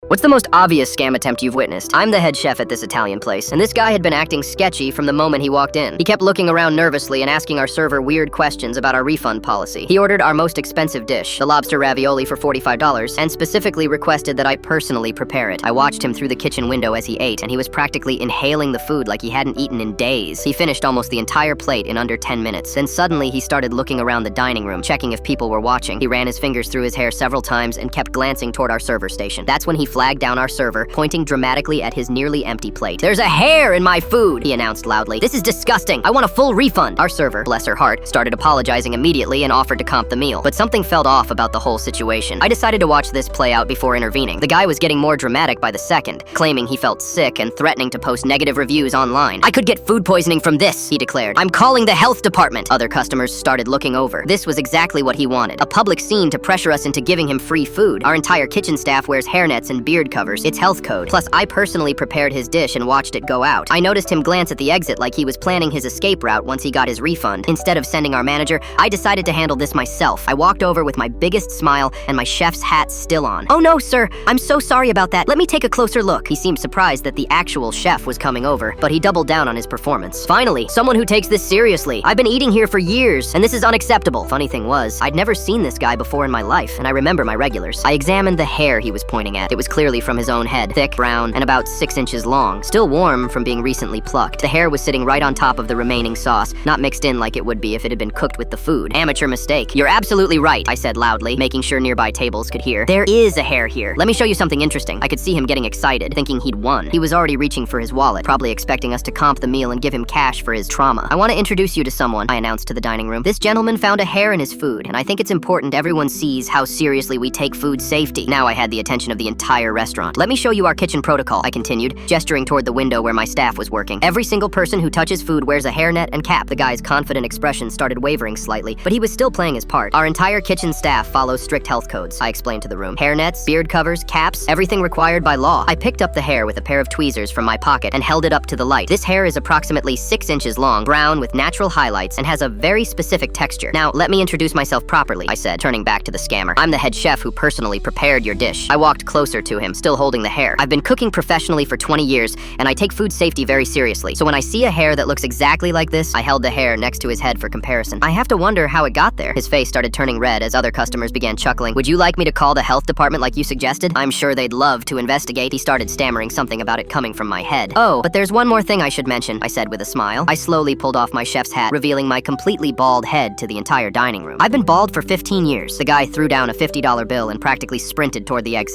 What's the most obvious scam attempt you've witnessed? I'm the head chef at this Italian place, and this guy had been acting sketchy from the moment he walked in. He kept looking around nervously and asking our server weird questions about our refund policy. He ordered our most expensive dish, the lobster ravioli for $45, and specifically requested that I personally prepare it. I watched him through the kitchen window as he ate, and he was practically inhaling the food like he hadn't eaten in days. He finished almost the entire plate in under 10 minutes. Then suddenly he started looking around the dining room, checking if people were watching. He ran his fingers through his hair several times and kept glancing toward our server station. That's when he flagged down our server, pointing dramatically at his nearly empty plate. "There's a hair in my food," he announced loudly. "This is disgusting. I want a full refund." Our server, bless her heart, started apologizing immediately and offered to comp the meal. But something felt off about the whole situation. I decided to watch this play out before intervening. The guy was getting more dramatic by the second, claiming he felt sick and threatening to post negative reviews online. "I could get food poisoning from this," he declared. "I'm calling the health department." Other customers started looking over. This was exactly what he wanted. A public scene to pressure us into giving him free food. Our entire kitchen staff wears hairnets and beard covers. It's health code. Plus, I personally prepared his dish and watched it go out. I noticed him glance at the exit like he was planning his escape route once he got his refund. Instead of sending our manager, I decided to handle this myself. I walked over with my biggest smile and my chef's hat still on. "Oh no, sir. I'm so sorry about that. Let me take a closer look." He seemed surprised that the actual chef was coming over, but he doubled down on his performance. "Finally, someone who takes this seriously. I've been eating here for years, and this is unacceptable." Funny thing was, I'd never seen this guy before in my life, and I remember my regulars. I examined the hair he was pointing at. It was clearly from his own head, thick, brown, and about 6 inches long, still warm from being recently plucked. The hair was sitting right on top of the remaining sauce, not mixed in like it would be if it had been cooked with the food. Amateur mistake. "You're absolutely right," I said loudly, making sure nearby tables could hear. "There is a hair here. Let me show you something interesting." I could see him getting excited, thinking he'd won. He was already reaching for his wallet, probably expecting us to comp the meal and give him cash for his trauma. "I want to introduce you to someone," I announced to the dining room. "This gentleman found a hair in his food, and I think it's important everyone sees how seriously we take food safety." Now I had the attention of the entire restaurant. "Let me show you our kitchen protocol," I continued, gesturing toward the window where my staff was working. "Every single person who touches food wears a hairnet and cap." The guy's confident expression started wavering slightly, but he was still playing his part. "Our entire kitchen staff follows strict health codes," I explained to the room. "Hairnets, beard covers, caps, everything required by law." I picked up the hair with a pair of tweezers from my pocket and held it up to the light. This hair is approximately 6 inches long, brown with natural highlights, and has a very specific texture. "Now, let me introduce myself properly," I said, turning back to the scammer. "I'm the head chef who personally prepared your dish." I walked closer to him, still holding the hair. "I've been cooking professionally for 20 years, and I take food safety very seriously. So when I see a hair that looks exactly like this," I held the hair next to his head for comparison. "I have to wonder how it got there." His face started turning red as other customers began chuckling. "Would you like me to call the health department like you suggested? I'm sure they'd love to investigate." He started stammering something about it coming from my head. "Oh, but there's one more thing I should mention," I said with a smile. I slowly pulled off my chef's hat, revealing my completely bald head to the entire dining room. "I've been bald for 15 years. The guy threw down a $50 bill and practically sprinted toward the exit.